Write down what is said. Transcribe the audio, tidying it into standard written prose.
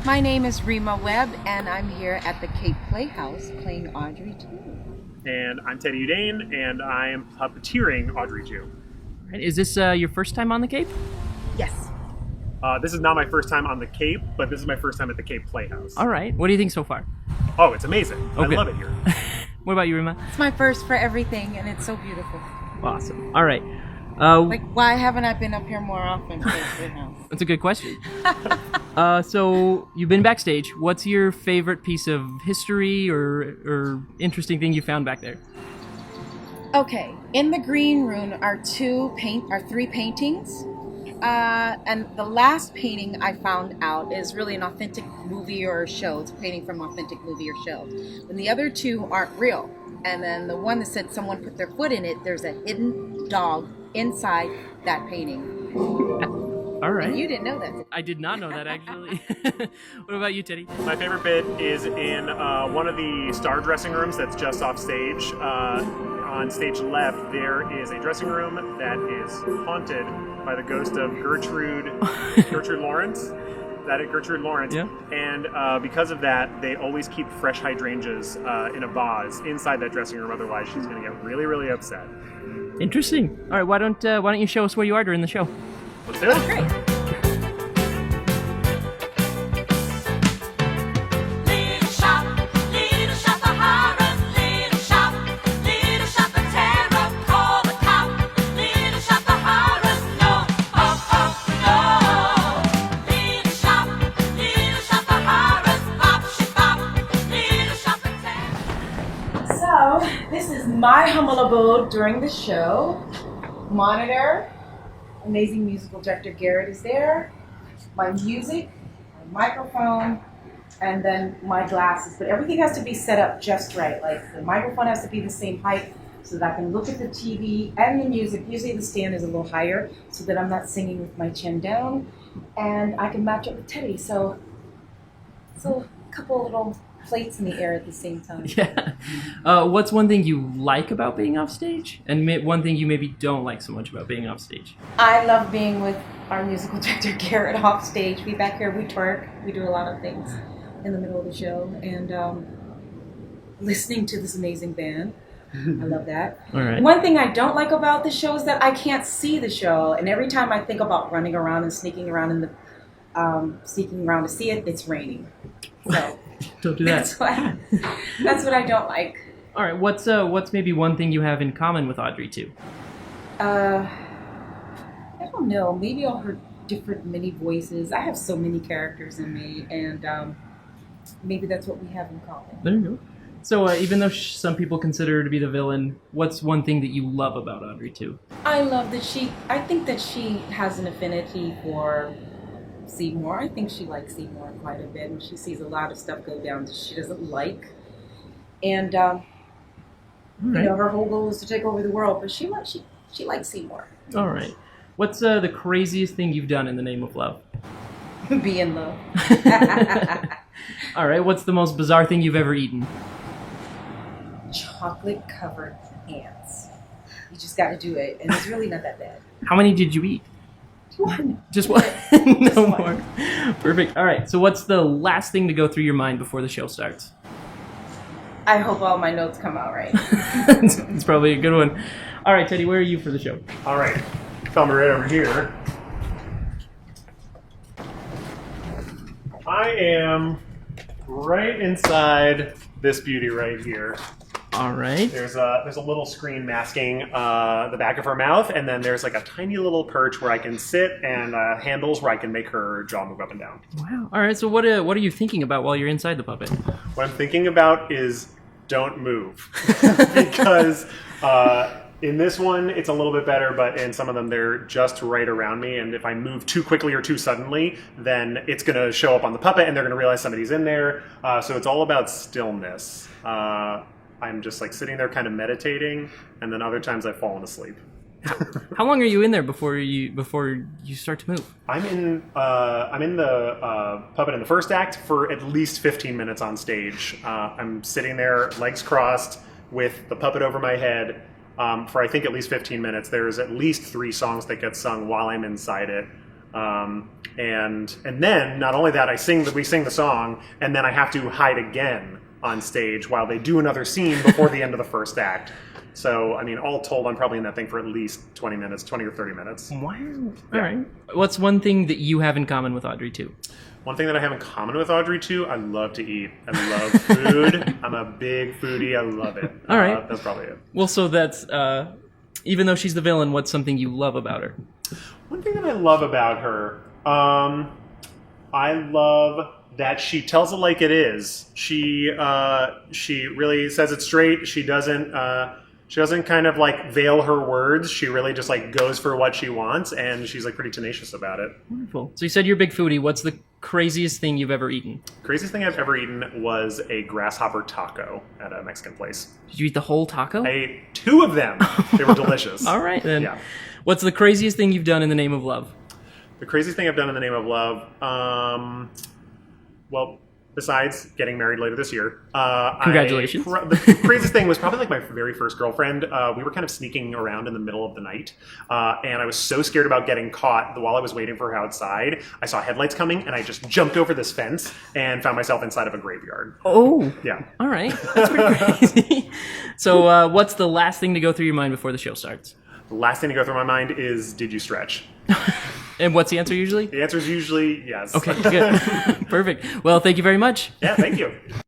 My name is Rema Webb, and I'm here at the Cape Playhouse playing Audrey too. And I'm Teddy Yudain, and I am puppeteering Audrey 2. Right. Is this your first time on the Cape? Yes. This is not my first time on the Cape, but this is my first time at the Cape Playhouse. All right. What do you think so far? Oh, it's amazing. Okay. I love it here. What about you, Rima? It's my first for everything, and it's so beautiful. Awesome. All right. Like, why haven't I been up here more often? Cape Playhouse? That's a good question. So you've been backstage. What's your favorite piece of history or interesting thing you found back there? Okay, in the green room are three paintings. And the last painting I found out is really an authentic movie or show. It's a painting from an authentic movie or show. And the other two aren't real. And then the one that said someone put their foot in it, there's a hidden dog inside that painting. All right. And you didn't know that. I did not know that, actually. What about you, Teddy? My favorite bit is in one of the star dressing rooms that's just off stage. On stage left, there is a dressing room that is haunted by the ghost of Gertrude Lawrence. Gertrude Lawrence. Yeah. And because of that, they always keep fresh hydrangeas in a vase inside that dressing room. Otherwise, she's going to get really, really upset. Interesting. All right. Why don't you show us where you are during the show? Let's do it. Oh, great. So, this is my humble abode during the show. Monitor, amazing musical director Garrett is there. My music, my microphone, and then my glasses. But everything has to be set up just right. Like the microphone has to be the same height so that I can look at the TV and the music. Usually the stand is a little higher so that I'm not singing with my chin down. And I can match up with Teddy. So a couple little plates in the air at the same time. Yeah. What's one thing you like about being off stage, and one thing you maybe don't like so much about being off stage? I love being with our musical director Garrett off stage. We back here, we twerk, we do a lot of things in the middle of the show, and listening to this amazing band. I love that. All right. One thing I don't like about the show is that I can't see the show, and every time I think about running around and sneaking around to see it, it's raining. So Don't do that. that's what I don't like. All right. What's maybe one thing you have in common with Audrey too? I don't know. Maybe all her different many voices. I have so many characters in me, and maybe that's what we have in common. There you go. So even though some people consider her to be the villain, what's one thing that you love about Audrey too? I love that I think that she has an affinity for Seymour. I think she likes Seymour quite a bit, and she sees a lot of stuff go down that she doesn't like. And Right. her whole goal is to take over the world, but she likes Seymour. All right. What's the craziest thing you've done in the name of love? Be in love. All right. What's the most bizarre thing you've ever eaten? Chocolate covered ants. You just got to do it, and it's really not that bad. How many did you eat? One. Just one? No Just one. more. Perfect. All right. So what's the last thing to go through your mind before the show starts? I hope all my notes come out right. It's probably a good one. All right, Teddy, where are you for the show? All right. Tell me right over here. I am right inside this beauty right here. All right. There's a little screen masking the back of her mouth, and then there's like a tiny little perch where I can sit, and handles where I can make her jaw move up and down. Wow. All right. So what are you thinking about while you're inside the puppet? What I'm thinking about is don't move, because in this one it's a little bit better, but in some of them they're just right around me, and if I move too quickly or too suddenly, then it's going to show up on the puppet, and they're going to realize somebody's in there. So it's all about stillness. I'm just like sitting there kind of meditating, and then other times I've fallen asleep. How long are you in there before you start to move? I'm in the puppet in the first act for at least 15 minutes on stage. I'm sitting there, legs crossed, with the puppet over my head for I think at least 15 minutes. There's at least 3 songs that get sung while I'm inside it. and then not only that, we sing the song, and then I have to hide again on stage while they do another scene before the end of the first act. So, I mean, all told, I'm probably in that thing for at least 20 or 30 minutes. Wow. All right. What's one thing that you have in common with Audrey too? One thing that I have in common with Audrey too, I love to eat. I love food. I'm a big foodie. I love it. All right. That's probably it. Well, so that's even though she's the villain, what's something you love about her? One thing that I love about her, I love that she tells it like it is. She really says it straight. She doesn't kind of like veil her words. She really just like goes for what she wants, and she's like pretty tenacious about it. Wonderful. So you said you're a big foodie. What's the craziest thing you've ever eaten? Craziest thing I've ever eaten was a grasshopper taco at a Mexican place. Did you eat the whole taco? I ate 2 of them. They were delicious. All right, then. Yeah. What's the craziest thing you've done in the name of love? The craziest thing I've done in the name of love, well, besides getting married later this year. Congratulations. The craziest thing was probably like my very first girlfriend. We were kind of sneaking around in the middle of the night, and I was so scared about getting caught that while I was waiting for her outside, I saw headlights coming, and I just jumped over this fence and found myself inside of a graveyard. Oh. Yeah. All right. That's pretty crazy. So what's the last thing to go through your mind before the show starts? The last thing to go through my mind is, did you stretch? And what's the answer usually? The answer is usually yes. Okay, good. Perfect. Well, thank you very much. Yeah, thank you.